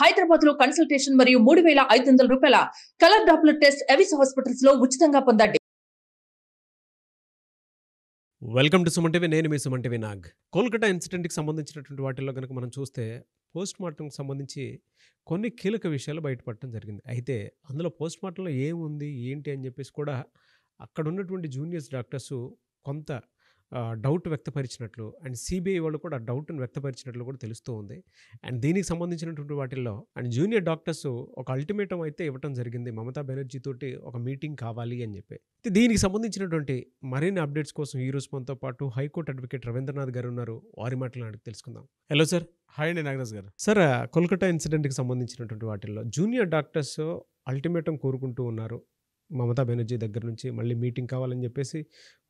హైదరాబాద్ లో కన్సల్టేషన్ మరియు 3500 రూపాయల colour Doppler test Avis hospitals లో ఉచితంగా పొందండి. Welcome to Suman TV. నేను మీ సుమన్ టీవీ నాగ్. కోల్కతా ఇన్సిడెంట్కి సంబంధించినటువంటి వాటిల్లో కనుక మనం చూస్తే పోస్ట్ మార్టంకి సంబంధించి కొన్ని కీలక విషయాలు బయటపడటం జరిగింది. అయితే అందులో పోస్ట్ మార్టంలో ఏముంది ఏంటి అని చెప్పేసి కూడా అక్కడ ఉన్నటువంటి జూనియర్స్ డాక్టర్స్ కొంత డౌట్ వ్యక్తపరిచినట్లు అండ్ సిబిఐ వాళ్ళు కూడా డౌట్ని వ్యక్తపరిచినట్లు కూడా తెలుస్తూ ఉంది. అండ్ దీనికి సంబంధించినటువంటి వాటిల్లో అండ్ జూనియర్ డాక్టర్స్ ఒక అల్టిమేటం అయితే ఇవ్వటం జరిగింది మమతా బెనర్జీ తోటి, ఒక మీటింగ్ కావాలి అని చెప్పి. దీనికి సంబంధించినటువంటి మరిన్ని అప్డేట్స్ కోసం ఈ రోజు మనతో పాటు హైకోర్టు అడ్వకేట్ రవీంద్రనాథ్ గారు ఉన్నారు. వారి మాటలను అడిగి తెలుసుకుందాం. Hello sir. హాయ్ అండి నాగరాజ్ గారు. సార్, కోల్కతా ఇన్సిడెంట్కి సంబంధించినటువంటి వాటిల్లో జూనియర్ డాక్టర్స్ అల్టిమేటం కోరుకుంటూ ఉన్నారు. మమతా బెనర్జీ దగ్గర నుంచి మళ్ళీ మీటింగ్ కావాలని చెప్పేసి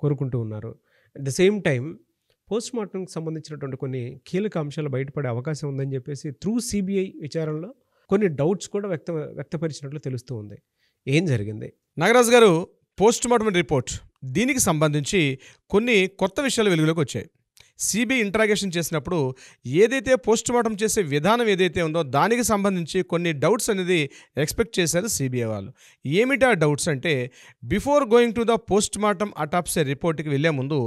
కోరుకుంటూ ఉన్నారు. అట్ ద సేమ్ టైం పోస్ట్ మార్టంకి సంబంధించినటువంటి కొన్ని కీలక అంశాలు బయటపడే అవకాశం ఉందని చెప్పేసి త్రూ సిబిఐ విచారణలో కొన్ని డౌట్స్ కూడా వ్యక్తపరిచినట్లు తెలుస్తూ ఉంది. ఏం జరిగింది? నాగరాజ్ గారు, పోస్ట్ మార్టం రిపోర్ట్ దీనికి సంబంధించి కొన్ని కొత్త విషయాలు వెలుగులోకి వచ్చాయి. సిబిఐ ఇంటరాగేషన్ చేసినప్పుడు ఏదైతే పోస్ట్ మార్టం చేసే విధానం ఏదైతే ఉందో దానికి సంబంధించి కొన్ని డౌట్స్ అనేది ఎక్స్పెక్ట్ చేశారు సిబిఐ వాళ్ళు. ఏమిటా డౌట్స్ అంటే, before going to the post mortem autopsy రిపోర్ట్కి వెళ్ళే ముందు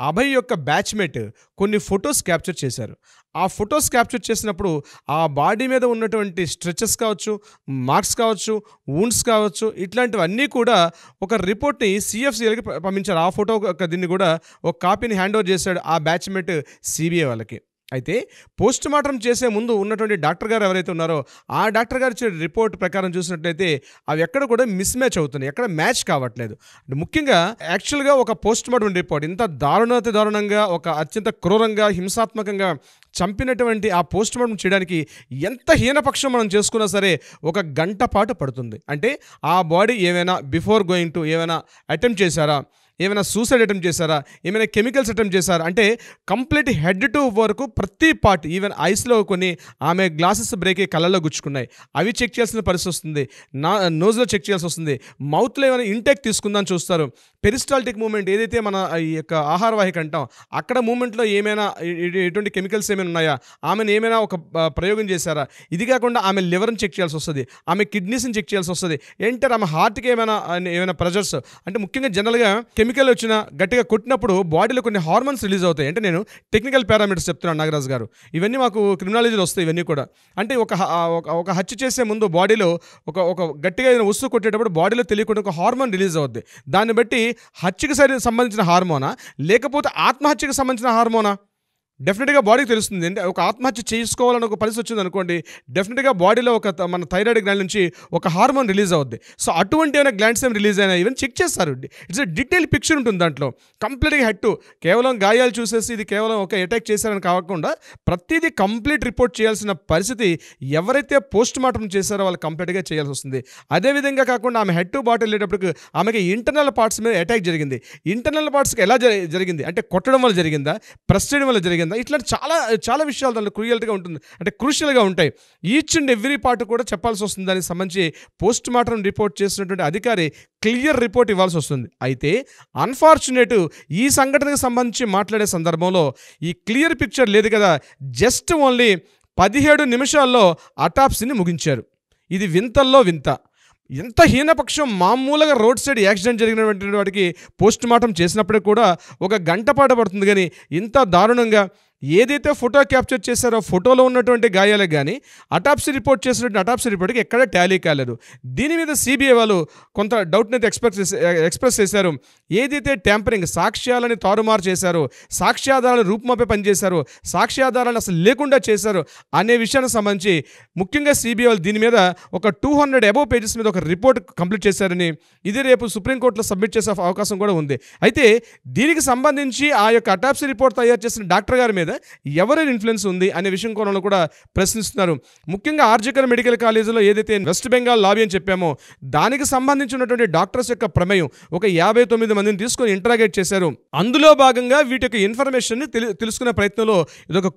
అభయ్ యొక్క బ్యాచ్మేట్ కొన్ని ఫొటోస్ క్యాప్చర్ చేశారు. ఆ ఫొటోస్ క్యాప్చర్ చేసినప్పుడు ఆ బాడీ మీద ఉన్నటువంటి స్ట్రెచెస్ కావచ్చు, మార్క్స్ కావచ్చు, వూండ్స్ కావచ్చు, ఇట్లాంటివన్నీ కూడా ఒక రిపోర్ట్ని సిఎఫ్సిఎల్కి పంపించారు. ఆ ఫోటో దీన్ని కూడా ఒక కాపీని హ్యాండ్ ఓవర్ చేశాడు ఆ బ్యాచ్మేట్ సిబిఐ వాళ్ళకి. అయితే పోస్ట్ మార్టం చేసే ముందు ఉన్నటువంటి డాక్టర్ గారు ఎవరైతే ఉన్నారో ఆ డాక్టర్ గారు ఇచ్చే రిపోర్ట్ ప్రకారం చూసినట్లయితే అవి ఎక్కడ కూడా మిస్ మ్యాచ్ అవుతున్నాయి, ఎక్కడ మ్యాచ్ కావట్లేదు. ముఖ్యంగా యాక్చువల్గా ఒక పోస్ట్ మార్టం రిపోర్ట్ ఇంత దారుణంగా, ఒక అత్యంత క్రూరంగా, హింసాత్మకంగా చంపినటువంటి ఆ పోస్ట్ మార్టం చేయడానికి ఎంత హీనపక్షం మనం చేసుకున్నా సరే 1 గంట పాటు పడుతుంది. అంటే ఆ బాడీ ఏమైనా బిఫోర్ గోయింగ్ టు ఏమైనా అటెంప్ట్ చేశారా, ఏమైనా సూసైడ్ అటెంప్ట్ చేశారా, ఏమైనా కెమికల్స్ అటెంప్ట్ చేశారా, అంటే కంప్లీట్ హెడ్ టు వరకు ప్రతి పార్ట్, ఈవెన్ ఐస్లో కొన్ని ఆమె గ్లాసెస్ బ్రేక్ అయ్యి కళ్ళల్లో గుచ్చుకున్నాయి, అవి చెక్ చేయాల్సిన పరిస్థితి వస్తుంది. నోజ్లో చెక్ చేయాల్సి వస్తుంది. మౌత్లో ఏమైనా ఇంటేక్ తీసుకుందని చూస్తారు. పెరిస్టాల్టిక్ మూమెంట్ ఏదైతే మన ఈ యొక్క ఆహారవాహిక అంటాం, అక్కడ మూమెంట్లో ఏమైనా ఎటువంటి కెమికల్స్ ఏమైనా ఉన్నాయా, ఆమెను ఏమైనా ఒక ప్రయోగం చేశారా, ఇది కాకుండా ఆమె లివర్ని చెక్ చేయాల్సి వస్తుంది, ఆమె కిడ్నీస్ని చెక్ చేయాల్సి వస్తుంది, ఏంటారు ఆమె హార్ట్కి ఏమైనా ప్రెజర్స్, అంటే ముఖ్యంగా జనరల్గా కెమికల్ వచ్చిన గట్టిగా కొట్టినప్పుడు బాడీలో కొన్ని హార్మోన్స్ రిలీజ్ అవుతాయి. అంటే నేను టెక్నికల్ పారామీటర్స్ చెప్తున్నాను నాగరాజ్ గారు, ఇవన్నీ మాకు క్రిమినాలజీలో వస్తాయి. ఇవన్నీ కూడా అంటే ఒక హత్య చేసే ముందు బాడీలో ఒక గట్టిగా ఏదైనా వస్తువు కొట్టేటప్పుడు బాడీలో తెలియకుండా ఒక హార్మోన్ రిలీజ్ అవుద్ది. దాన్ని బట్టి హత్యకి సంబంధించిన హార్మోనా లేకపోతే ఆత్మహత్యకు సంబంధించిన హార్మోనా డెఫినెట్గా బాడీకి తెలుస్తుంది. అంటే ఒక ఆత్మహత్య చేసుకోవాలని ఒక పరిస్థితి వచ్చింది అనుకోండి, డెఫినెట్గా బాడీలో మన థైరాయిడ్ గ్లాండ్ నుంచి ఒక హార్మోన్ రిలీజ్ అవుద్ది. సో అటువంటి ఏమైనా గ్లాండ్స్ ఏమైనా రిలీజ్ అయినా ఇవన్నీ చెక్ చేస్తారు. ఇట్స్ ఎ డీటెయిల్ పిక్చర్ ఉంటుంది దాంట్లో. కంప్లీట్గా హెడ్ టు కేవలం గాయాలు చూసేసి ఇది కేవలం ఒక అటాక్ చేశారని కాకుండా ప్రతిదీ కంప్లీట్ రిపోర్ట్ చేయాల్సిన పరిస్థితి ఎవరైతే పోస్ట్ మార్టం చేశారో వాళ్ళు కంప్లీట్గా చేయాల్సి వస్తుంది. అదేవిధంగా కాకుండా ఆమె హెడ్ టు బాడీ వెళ్ళేటప్పటికి ఆమెకి ఇంటర్నల్ పార్ట్స్ మీద అటాక్ జరిగింది. ఇంటర్నల్ పార్ట్స్కి ఎలా జరిగింది అంటే కొట్టడం వల్ల జరిగిందా, ప్రెస్ చేయడం వల్ల జరిగిందా, ఇట్లాంటి చాలా విషయాలు దాంట్లో క్రూయల్గా ఉంటుంది, అంటే క్రూషియల్గా ఉంటాయి. ఈచ్ అండ్ ఎవ్రీ పార్ట్ కూడా చెప్పాల్సి వస్తుంది. దానికి సంబంధించి పోస్ట్ మార్టం రిపోర్ట్ చేసినటువంటి అధికారి క్లియర్ రిపోర్ట్ ఇవ్వాల్సి వస్తుంది. అయితే అన్ఫార్చునేట్ ఈ సంఘటనకు సంబంధించి మాట్లాడే సందర్భంలో ఈ క్లియర్ పిక్చర్ లేదు కదా, జస్ట్ ఓన్లీ 17 నిమిషాల్లో అటాప్సీని ముగించారు. ఇది వింతల్లో వింత. ఎంత హీనపక్షం, మామూలుగా రోడ్ సైడ్ యాక్సిడెంట్ జరిగినటువంటి వాటికి పోస్ట్ మార్టం చేసినప్పటికీ కూడా 1 గంట పాటు పడుతుంది. కానీ ఇంత దారుణంగా ఏదైతే ఫోటో క్యాప్చర్ చేశారో ఫోటోలో ఉన్నటువంటి గాయాలకు కానీ అటాప్సీ రిపోర్ట్ చేసినటువంటి అటాప్సీ రిపోర్ట్కి ఎక్కడ టాలీ కాలేదు. దీని మీద సిబిఐ వాళ్ళు కొంత డౌట్ని అయితే ఎక్స్ప్రెస్ చేశారు. ఏదైతే ట్యాంపరింగ్, సాక్ష్యాలని తారుమారు చేశారో, సాక్ష్యాధారాలను రూపుమాపే పనిచేశారో, సాక్ష్యాధారాలు అసలు లేకుండా చేశారు అనే విషయానికి సంబంధించి ముఖ్యంగా సిబిఐ వాళ్ళు దీని మీద ఒక 200 అబోవ్ పేజెస్ మీద ఒక రిపోర్ట్ కంప్లీట్ చేశారని, ఇది రేపు సుప్రీంకోర్టులో సబ్మిట్ చేసే అవకాశం కూడా ఉంది. అయితే దీనికి సంబంధించి ఆ యొక్క అటాప్సీ రిపోర్ట్ తయారు చేసిన డాక్టర్ గారి మీద ఎవరి ఇన్ఫ్లుయెన్స్ ఉంది అనే విషయం కోణంలో కూడా ప్రశ్నిస్తున్నారు. ముఖ్యంగా ఆర్జికర్ మెడికల్ కాలేజీలో ఏదైతే వెస్ట్ బెంగాల్ లాబీ అని చెప్పామో దానికి సంబంధించినటువంటి డాక్టర్స్ యొక్క ప్రమేయం ఒక 59 మందిని తీసుకొని ఇంటరాగేట్ చేశారు. అందులో భాగంగా వీటి యొక్క ఇన్ఫర్మేషన్ తెలుసుకునే ప్రయత్నంలో ఇదొక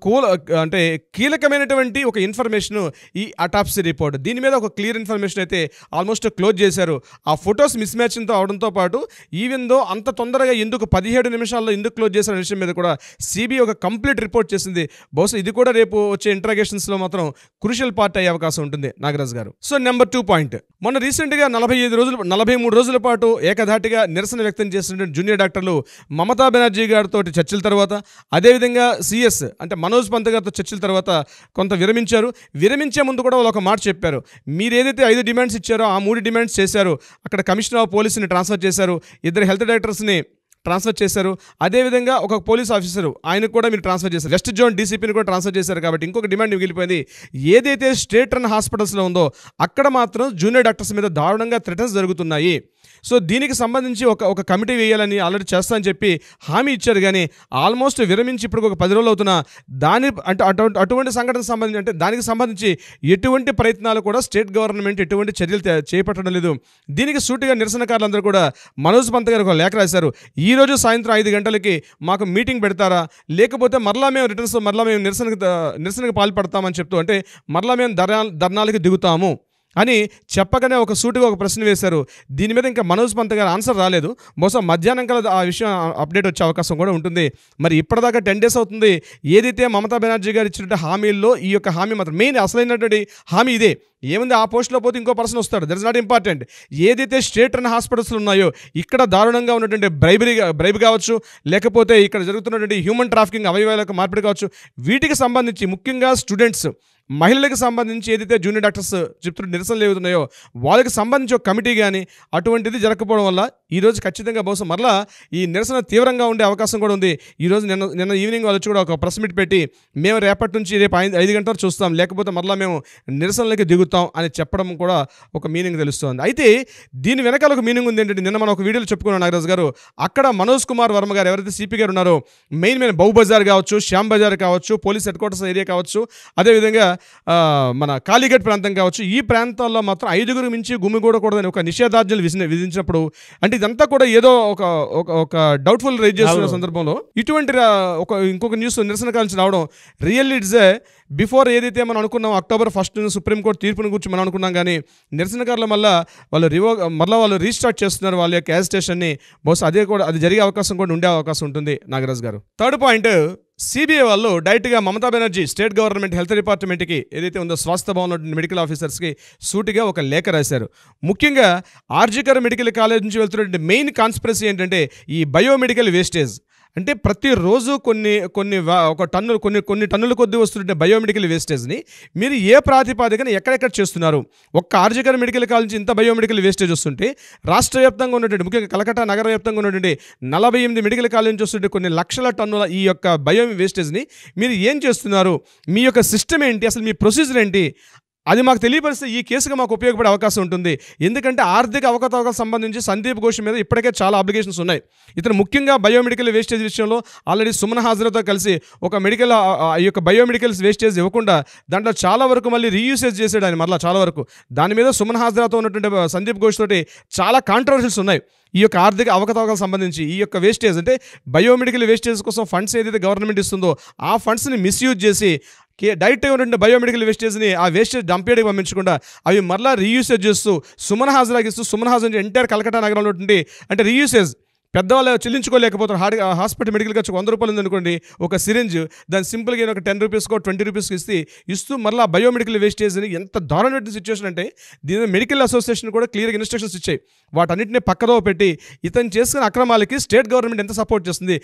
అంటే కీలకమైనటువంటి ఒక ఇన్ఫర్మేషన్ ఈ అటాప్సీ రిపోర్ట్. దీని మీద ఒక క్లియర్ ఇన్ఫర్మేషన్ అయితే ఆల్మోస్ట్ క్లోజ్ చేశారు. ఆ ఫొటోస్ మిస్ మ్యాచింగ్తో అవడంతో పాటు ఈవెన్ దో అంత తొందరగా ఎందుకు 17 నిమిషాల్లో ఎందుకు క్లోజ్ చేశారనే విషయం మీద కూడా సిబిఐ ఒక కంప్లీట్ రిపోర్ట్ చేసింది. బహుశా ఇది కూడా రేపు వచ్చే ఇంట్రాగేషన్స్లో మాత్రం క్రూషియల్ పార్ట్ అయ్యే అవకాశం ఉంటుంది నాగరాజ్ గారు. సో నెంబర్ 2 పాయింట్, మొన్న రీసెంట్గా 43 రోజుల పాటు ఏకధాటిగా నిరసన వ్యక్తం చేసిన జూనియర్ డాక్టర్లు మమతా బెనర్జీ గారితో చర్చల తర్వాత, అదేవిధంగా సిఎస్ అంటే మనోజ్ పంత్ గారితో చర్చల తర్వాత కొంత విరమించారు. విరమించే ముందు కూడా వాళ్ళు ఒక మాట చెప్పారు, మీరు ఏదైతే 5 డిమాండ్స్ ఇచ్చారో ఆ 3 డిమాండ్స్ చేశారు. అక్కడ కమిషనర్ ఆఫ్ పోలీసుని ట్రాన్స్ఫర్ చేశారు, 2 హెల్త్ డైరెక్టర్స్ని ట్రాన్స్ఫర్ చేశారు, అదేవిధంగా ఒక పోలీస్ ఆఫీసరు ఆయనకు కూడా మీరు ట్రాన్స్ఫర్ చేశారు, వెస్ట్ జోన్ డీసీపీని కూడా ట్రాన్స్ఫర్ చేశారు. కాబట్టి ఇంకొక డిమాండ్ మిగిలిపోయింది, ఏదైతే స్టేట్ రన్ హాస్పిటల్స్లో ఉందో అక్కడ మాత్రం జూనియర్ డాక్టర్స్ మీద దారుణంగా థ్రెటన్స్ జరుగుతున్నాయి. సో దీనికి సంబంధించి ఒక కమిటీ వేయాలని ఆల్రెడీ చేస్తా అని చెప్పి హామీ ఇచ్చారు. కానీ ఆల్మోస్ట్ విరమించి ఇప్పుడు ఒక 10 రోజులు అవుతున్నా అటువంటి సంఘటనకు సంబంధించి అంటే దానికి సంబంధించి ఎటువంటి ప్రయత్నాలు కూడా స్టేట్ గవర్నమెంట్ ఎటువంటి చర్యలు చేపట్టడం లేదు. దీనికి సూటిగా నిరసనకారులందరూ కూడా మనోజ్ పంత్ గారు ఒక లేఖ రాశారు. ఈరోజు సాయంత్రం 5 గంటలకి మాకు మీటింగ్ పెడతారా, లేకపోతే మరలా మేము రిటర్న్స్ మరలా మేము నిరసనకు పాల్పడతామని చెప్తూ, అంటే మరలా మేము ధర్నాలకి దిగుతాము అని చెప్పగానే ఒక సూటిగా ఒక ప్రశ్న వేశారు. దీని మీద ఇంకా మనోజ్ పంత్ గారు ఆన్సర్ రాలేదు. బహుశా మధ్యాహ్నం కల్లా ఆ విషయం అప్డేట్ వచ్చే అవకాశం కూడా ఉంటుంది. మరి ఇప్పటిదాకా 10 డేస్ అవుతుంది. ఏదైతే మమతా బెనర్జీ గారు ఇచ్చినట్టు హామీల్లో ఈ యొక్క హామీ మాత్రం మెయిన్ అసలైనటువంటి హామీ ఇదే. ఏముంది, ఆ పోస్టులో పోతే ఇంకో పర్సన్ వస్తాడు, దట్ ఇస్ నాట్ ఇంపార్టెంట్. ఏదైతే స్టేట్ రన్ హాస్పిటల్స్లో ఉన్నాయో ఇక్కడ దారుణంగా ఉన్నటువంటి బ్రైబ్ కావచ్చు, లేకపోతే ఇక్కడ జరుగుతున్నటువంటి హ్యూమన్ ట్రాఫికింగ్, అవయవాలకు మార్పిడి కావచ్చు, వీటికి సంబంధించి ముఖ్యంగా స్టూడెంట్స్, మహిళలకు సంబంధించి ఏదైతే జూనియర్ డాక్టర్స్ చెప్తున్న నిరసనలు ఏవుతున్నాయో వాళ్ళకి సంబంధించి ఒక కమిటీ కానీ అటువంటిది జరగకపోవడం వల్ల ఈరోజు ఖచ్చితంగా బహుశా మరలా ఈ నిరసన తీవ్రంగా ఉండే అవకాశం కూడా ఉంది. ఈరోజు నిన్న ఈవినింగ్ వాళ్ళు కూడా ఒక ప్రెస్ మీట్ పెట్టి మేము రేపటి నుంచి రేపు 5 గంటల వరకు చూస్తాం, లేకపోతే మరలా మేము నిరసనలకి దిగుతాం అని చెప్పడం కూడా ఒక మీనింగ్ తెలుస్తుంది. అయితే దీని వెనకాల ఒక మీనింగ్ ఉంది ఏంటంటే, నిన్న మనం ఒక వీడియోలో చెప్పుకున్నాం నాగరాజ్ గారు, అక్కడ మనోజ్ కుమార్ వర్మ గారు ఎవరైతే సిపి గారు ఉన్నారో మెయిన్ బౌ బజార్ కావచ్చు, శ్యామ్ బజార్ కావచ్చు, పోలీస్ హెడ్ క్వార్టర్స్ ఏరియా కావచ్చు, అదేవిధంగా మన కాళీఘట్ ప్రాంతం కావచ్చు, ఈ ప్రాంతాల్లో మాత్రం 5గురు మించి గుమిగూడకూడదని ఒక నిషేధాజ్ఞలు విధించినప్పుడు, అంటే ఇదంతా కూడా ఏదో ఒక డౌట్ఫుల్ రైజ్ చేస్తున్న సందర్భంలో ఇటువంటి ఇంకొక న్యూస్ నిరసన కాల్చి రావడం రియల్లీ ఇట్స్ ఏ బిఫోర్ ఏదైతే మనం అనుకున్నాం October 1 సుప్రీంకోర్టు తీర్పుని గురించి మనం అనుకున్నాం. కానీ నిరసనకారుల వాళ్ళు రీస్టార్ట్ చేస్తున్నారు వాళ్ళ యొక్క యాజిటేషన్ని. బహుశా అది జరిగే అవకాశం కూడా ఉండే అవకాశం ఉంటుంది నాగరాజ్ గారు. థర్డ్ పాయింట్, సిబిఐ వాళ్ళు డైరెక్ట్గా Mamata Banerjee state government health డిపార్ట్మెంట్కి ఏదైతే ఉందో స్వాస్థ్య భవన్ మెడికల్ ఆఫీసర్స్కి సూటిగా ఒక లేఖ రాశారు. ముఖ్యంగా ఆర్జికర్ మెడికల్ కాలేజ్ నుంచి వెళ్తున్నటువంటి మెయిన్ కాన్స్పిరసీ ఏంటంటే ఈ బయోమెడికల్ వేస్టేజ్. అంటే ప్రతిరోజు కొన్ని టన్నుల కొద్దీ వస్తుంటే బయోమెడికల్ వేస్టేజ్ని మీరు ఏ ప్రాతిపాదికన ఎక్కడెక్కడ చేస్తున్నారు? ఒక్క ఆర్జికర్ మెడికల్ కాలేజ్ నుంచి ఇంత బయోమెడికల్ వేస్టేజ్ వస్తుంటే రాష్ట్ర వ్యాప్తంగా ఉన్నటువంటి ముఖ్యంగా కలకట్టా నగర వ్యాప్తంగా ఉన్నటువంటి 48 మెడికల్ కాలేజ్ నుంచి వస్తుంటే కొన్ని లక్షల టన్నుల ఈ యొక్క బయో వేస్టేజ్ని మీరు ఏం చేస్తున్నారు? మీ యొక్క సిస్టమ్ ఏంటి? అసలు మీ ప్రొసీజర్ ఏంటి? అది మాకు తెలియపరిస్తే ఈ కేసుగా మాకు ఉపయోగపడే అవకాశం ఉంటుంది. ఎందుకంటే ఆర్థిక అవకతవకలకు సంబంధించి సందీప్ ఘోష్ మీద ఇప్పటికే చాలా అబ్లిగేషన్స్ ఉన్నాయి. ఇతను ముఖ్యంగా బయోమెడికల్ వేస్టేజ్ విషయంలో ఆల్రెడీ సుమన్ హాజరాతో కలిసి ఒక ఈ యొక్క బయోమెడికల్స్ వేస్టేజ్ ఇవ్వకుండా దాంట్లో చాలా వరకు మళ్ళీ రీయూసేజ్ చేసాడు ఆయన మరలా చాలా వరకు. దాని మీద సుమన్ హాజరాతో ఉన్నటువంటి సందీప్ ఘోష్ తోటి చాలా కాంట్రవర్షియల్స్ ఉన్నాయి. ఈ యొక్క ఆర్థిక అవకతవకలకు సంబంధించి ఈ యొక్క వేస్టేజ్ అంటే బయోమెడికల్ వేస్టేజ్ కోసం ఫండ్స్ ఏదైతే గవర్నమెంట్ ఇస్తుందో ఆ ఫండ్స్ని మిస్యూజ్ చేసి డైరెక్ట్గా ఉన్నటువంటి బయోమెడికల్ వేస్టేజ్ని ఆ వేస్టేజ్ డంపేడ్కి పంపించకుండా అవి మరలా రీయూసేజ్ చేస్తూ సుమన్ హాజరాగిస్తూ సుమన్ హాజర్ ఎంటైర్ కలకట్టా నగరంలో ఉన్నటువంటి అంటే రీయూసేజ్ పెద్దవాళ్ళు చెల్లించుకోలేకపోతారు. హాస్పిటల్ మెడికల్ ఖర్చు 100 రూపాయలు ఉందనుకోండి, ఒక సిరింజ్ దాన్ని సింపుల్గా ఒక 10 రూపీస్కో 20 రూపీస్కి ఇస్తూ మరలా బయోమెడికల్ వేస్టేజ్ని ఎంత దారుణమైన సిచ్యువేషన్ అంటే దీని మెడికల్ అసోసియేషన్ కూడా క్లియర్గా ఇన్స్ట్రక్షన్స్ ఇచ్చాయి. వాటన్నిటిని పక్కదో పెట్టి ఇతను చేసుకున్న అక్రమాలకి స్టేట్ గవర్నమెంట్ ఎంత సపోర్ట్ చేస్తుంది,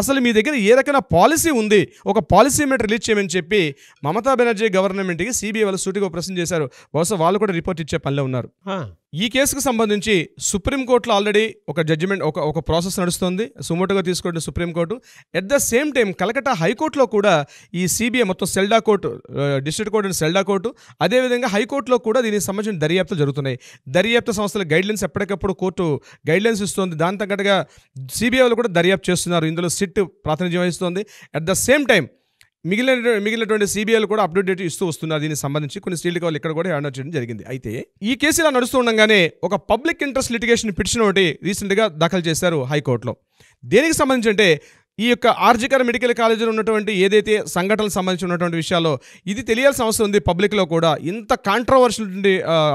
అసలు మీ దగ్గర ఏ రకమైన పాలసీ ఉంది, ఒక పాలసీ మీద రిలీజ్ చేయమని చెప్పి మమతా బెనర్జీ గవర్నమెంట్కి సిబిఐ వాళ్ళు సూటిగా ప్రశ్న చేశారు. బహుశా వాళ్ళు కూడా రిపోర్ట్ ఇచ్చే పనిలో ఉన్నారు. ఈ కేసుకు సంబంధించి సుప్రీంకోర్టులో ఆల్రెడీ ఒక జడ్జిమెంట్ ఒక ప్రాసెస్ నడుస్తుంది, సుమోటోగా తీసుకుంటే Supreme Court. At the same time Calcutta హైకోర్టులో కూడా ఈ సిబిఐ మొత్తం Sealdah court, district court and Sealdah court, అదేవిధంగా హైకోర్టులో కూడా దీనికి సంబంధించిన దర్యాప్తులు జరుగుతున్నాయి. దర్యాప్తు సంస్థల గైడ్లైన్స్ ఎప్పటికప్పుడు కోర్టు గైడ్లైన్స్ ఇస్తుంది, దాని తగ్గట్టుగా సిబిఐలు కూడా దర్యాప్తు చేస్తున్నారు. ఇందులో సిట్ ప్రాతినిధ్యం వహిస్తుంది. అట్ ద సేమ్ టైం మిగిలినటువంటి సిబిఐలు కూడా అప్డేట్ ఇస్తూ వస్తున్నారు. దీనికి సంబంధించి కొన్ని స్టీల్ కవర్లు ఇక్కడ కూడా హ్యాండ్ చేయడం జరిగింది. అయితే ఈ కేసు ఇలా నడుస్తూ ఉండగానే ఒక పబ్లిక్ ఇంట్రెస్ట్ లిటిగేషన్ పిటిషన్ ఒకటి రీసెంట్గా దాఖలు చేశారు హైకోర్టులో. దేనికి సంబంధించి అంటే ఈ యొక్క ఆర్జికర్ మెడికల్ కాలేజీలో ఉన్నటువంటి ఏదైతే సంఘటనలకు సంబంధించి ఉన్నటువంటి విషయాల్లో ఇది తెలియాల్సిన అవసరం ఉంది పబ్లిక్లో కూడా. ఇంత కాంట్రవర్షియల్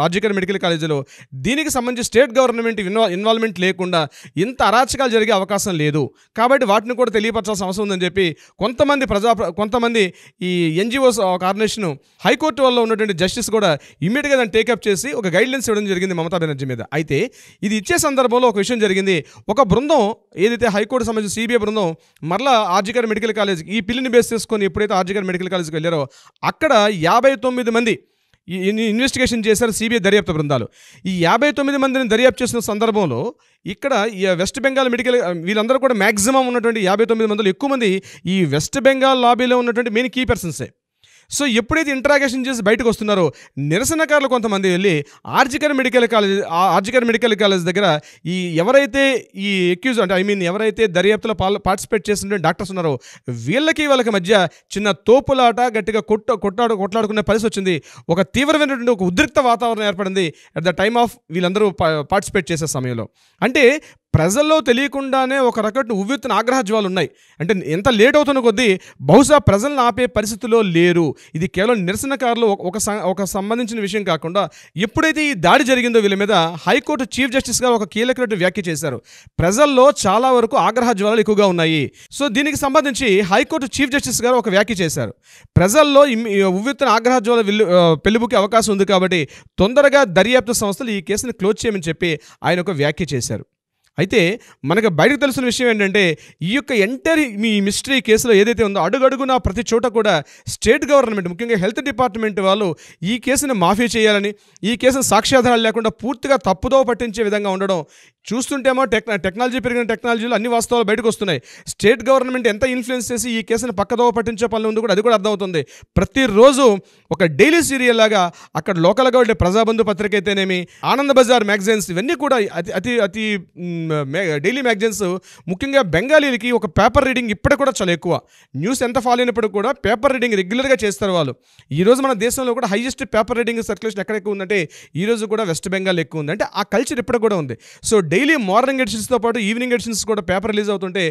ఆర్జికర్ మెడికల్ కాలేజీలో దీనికి సంబంధించి స్టేట్ గవర్నమెంట్ ఇన్వాల్వ్మెంట్ లేకుండా ఇంత అరాచకాలు జరిగే అవకాశం లేదు. కాబట్టి వాటిని కూడా తెలియపరచాల్సిన అవసరం ఉందని చెప్పి కొంతమంది ఈ ఎన్జిఓస్ ఆర్గనైజేషన్ హైకోర్టు వల్ల ఉన్నటువంటి జస్టిస్ కూడా ఇమ్మీడియట్గా దాన్ని టేకప్ చేసి ఒక గైడ్లైన్స్ ఇవ్వడం జరిగింది మమతా బెనర్జీ మీద. అయితే ఇది ఇచ్చే సందర్భంలో ఒక విషయం జరిగింది. ఒక బృందం ఏదైతే హైకోర్టు సంబంధించిన సిబిఐ బృందం మరలా ఆర్జికర్ మెడికల్ కాలేజ్ ఈ పిల్లిని బేస్ చేసుకొని ఎప్పుడైతే ఆర్జికర్ మెడికల్ కాలేజ్కి వెళ్ళారో అక్కడ 59 మంది ఇన్వెస్టిగేషన్ చేశారు సిబిఐ దర్యాప్తు బృందాలు. ఈ 59 మందిని దర్యాప్తు చేసిన సందర్భంలో ఇక్కడ వెస్ట్ బెంగాల్ మెడికల్ వీళ్ళందరూ కూడా మ్యాక్సిమం ఉన్నటువంటి 59 మందిలో ఎక్కువ మంది ఈ వెస్ట్ బెంగాల్ లాబీలో ఉన్నటువంటి మెయిన్ కీ పర్సన్సే. సో ఎప్పుడైతే ఇంట్రాగేషన్ చేసి బయటకు వస్తున్నారో నిరసనకారులు కొంతమంది వెళ్ళి ఆర్జికర్ మెడికల్ కాలేజ్ దగ్గర ఈ ఎవరైతే ఈ ఎక్యూజ్ అంటే ఎవరైతే దర్యాప్తులో పార్టిసిపేట్ చేస్తున్న డాక్టర్స్ ఉన్నారో వీళ్ళకి మధ్య చిన్న తోపులాట గట్టిగా కొట్లాడుకునే పరిస్థితి వచ్చింది. ఒక తీవ్రమైనటువంటి ఒక ఉద్రిక్త వాతావరణం ఏర్పడింది అట్ ద టైమ్ ఆఫ్ వీళ్ళందరూ పార్టిసిపేట్ చేసే సమయంలో. అంటే ప్రజల్లో తెలియకుండానే ఒక రకమైన ఉవ్వెత్తున ఆగ్రహజ్వాలు ఉన్నాయి. అంటే ఎంత లేట్ అవుతున్న కొద్దీ బహుశా ప్రజలను ఆపే పరిస్థితిలో లేరు. ఇది కేవలం నిరసనకారులు ఒక సంబంధించిన విషయం కాకుండా ఎప్పుడైతే ఈ దాడి జరిగిందో వీళ్ళ మీద హైకోర్టు చీఫ్ జస్టిస్ గారు ఒక కీలకమైన వ్యాఖ్య చేశారు. ప్రజల్లో చాలా వరకు ఆగ్రహజ్వాలు ఎక్కువగా ఉన్నాయి. సో దీనికి సంబంధించి హైకోర్టు చీఫ్ జస్టిస్ గారు ఒక వ్యాఖ్య చేశారు. ప్రజల్లో ఉవ్వెత్తున ఆగ్రహజ్వాలు పెళ్లిబుకే అవకాశం ఉంది కాబట్టి తొందరగా దర్యాప్తు సంస్థలు ఈ కేసుని క్లోజ్ చేయమని చెప్పి ఆయన ఒక వ్యాఖ్య చేశారు. అయితే మనకు బయటకు తెలిసిన విషయం ఏంటంటే ఈ యొక్క ఎంటైర్ మీ మిస్టరీ కేసులో ఏదైతే ఉందో అడుగడుగునా ప్రతి చోట కూడా స్టేట్ గవర్నమెంట్ ముఖ్యంగా హెల్త్ డిపార్ట్మెంట్ వాళ్ళు ఈ కేసుని మాఫీ చేయాలని, ఈ కేసును సాక్ష్యాధారాలు లేకుండా పూర్తిగా తప్పుదో పట్టించే విధంగా ఉండడం చూస్తుంటేమో టెక్నాలజీ పెరిగిన టెక్నాలజీలో అన్ని వాస్తవాలు బయటకు వస్తున్నాయి. స్టేట్ గవర్నమెంట్ ఎంత ఇన్ఫ్లుయెన్స్ చేసి ఈ కేసును పక్కదో పట్టించే పనులు ఉంది కూడా అది కూడా అర్థమవుతుంది. ప్రతిరోజు ఒక డైలీ సీరియల్ లాగా అక్కడ లోకల్గా ఉండే ప్రజాబంధు పత్రిక అయితేనేమి, ఆనంద్ బజార్ మ్యాగజైన్స్ ఇవన్నీ కూడా అతి డైలీ మ్యాగజైన్స్ ముఖ్యంగా బెంగాలీలకి ఒక పేపర్ రీడింగ్ ఇప్పటికి కూడా చాలా ఎక్కువ. న్యూస్ ఎంత ఫాలో అయినప్పటికీ కూడా పేపర్ రీడింగ్ రెగ్యులర్గా చేస్తారు వాళ్ళు. ఈరోజు మన దేశంలో కూడా హైయెస్ట్ పేపర్ రీడింగ్ సర్క్యులేషన్ ఎక్కడ ఎక్కువ ఉందంటే ఈరోజు కూడా వెస్ట్ బెంగాల్ ఎక్కువ ఉంది. అంటే ఆ కల్చర్ ఇప్పటికి కూడా ఉంది. సో డైలీ మార్నింగ్ ఎడిషన్స్తో పాటు ఈవినింగ్ ఎడిషన్స్ కూడా పేపర్ రిలీజ్ అవుతుంటే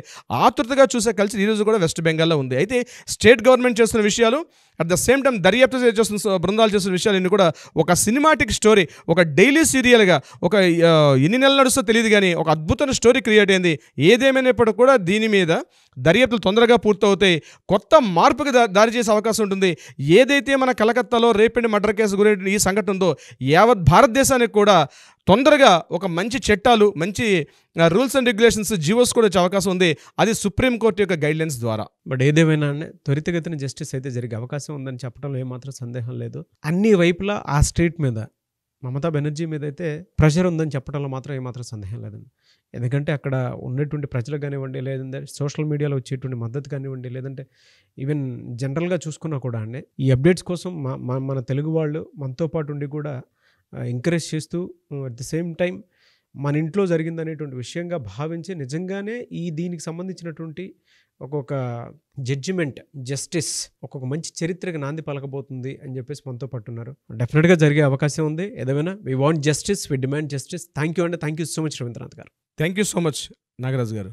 ఆతృతగా చూసే కల్చర్ ఈరోజు కూడా వెస్ట్ బెంగాల్లో ఉంది. అయితే స్టేట్ గవర్నమెంట్ చేస్తున్న విషయాలు అట్ ద సేమ్ టైం దర్యాప్తు చేస్తున్న బృందాలు చేస్తున్న విషయాలన్నీ కూడా ఒక సినిమాటిక్ స్టోరీ, ఒక డైలీ సీరియల్గా ఒక ఎన్ని నెలలు నడుస్తో తెలియదు కానీ ఒక అద్భుతమైన స్టోరీ క్రియేట్ అయింది. ఏదేమైనప్పటికీ కూడా దీని మీద దర్యాప్తులు తొందరగా పూర్తవుతాయి. కొత్త మార్పుకి దారి చేసే అవకాశం ఉంటుంది. ఏదైతే మన కలకత్తాలో రేప్ అండ్ మర్డర్ కేసు గురైన ఈ సంఘటన ఉందో యావత్ భారతదేశానికి కూడా తొందరగా ఒక మంచి చట్టాలు, మంచి రూల్స్ అండ్ రెగ్యులేషన్స్, జీవోస్ కూడా వచ్చే అవకాశం ఉంది. అది సుప్రీంకోర్టు యొక్క గైడ్లైన్స్ ద్వారా. బట్ ఏదేమైనా త్వరితగతిన జస్టిస్ అయితే జరిగే అవకాశం ఉందని చెప్పడంలో ఏమాత్రం సందేహం లేదు. అన్ని వైపులా ఆ స్టేట్ మీద మమతా బెనర్జీ మీద అయితే ప్రెషర్ ఉందని చెప్పడంలో మాత్రం ఏమాత్రం సందేహం లేదండి. ఎందుకంటే అక్కడ ఉన్నటువంటి ప్రజలకు కానివ్వండి, లేదంటే సోషల్ మీడియాలో వచ్చేటువంటి మద్దతు కానివ్వండి, లేదంటే ఈవెన్ జనరల్గా చూసుకున్నా కూడా అండి ఈ అప్డేట్స్ కోసం మన తెలుగు వాళ్ళు మనతో పాటు ఉండి కూడా ఎంకరేజ్ చేస్తూ అట్ ది సేమ్ టైం మన ఇంట్లో జరిగిందనేటువంటి విషయంగా భావించి నిజంగానే దీనికి సంబంధించినటువంటి ఒక్కొక్క జడ్జిమెంట్, జస్టిస్ ఒక్కొక్క మంచి చరిత్రకి నాంది పలకబోతుంది అని చెప్పేసి మనతో పట్టున్నారు. డెఫినెట్గా జరిగే అవకాశం ఉంది. ఏదైనా we want justice, we demand justice. Thank you అండి. Thank you so much Ravindranath garu. Thank you so much Nagaraju గారు.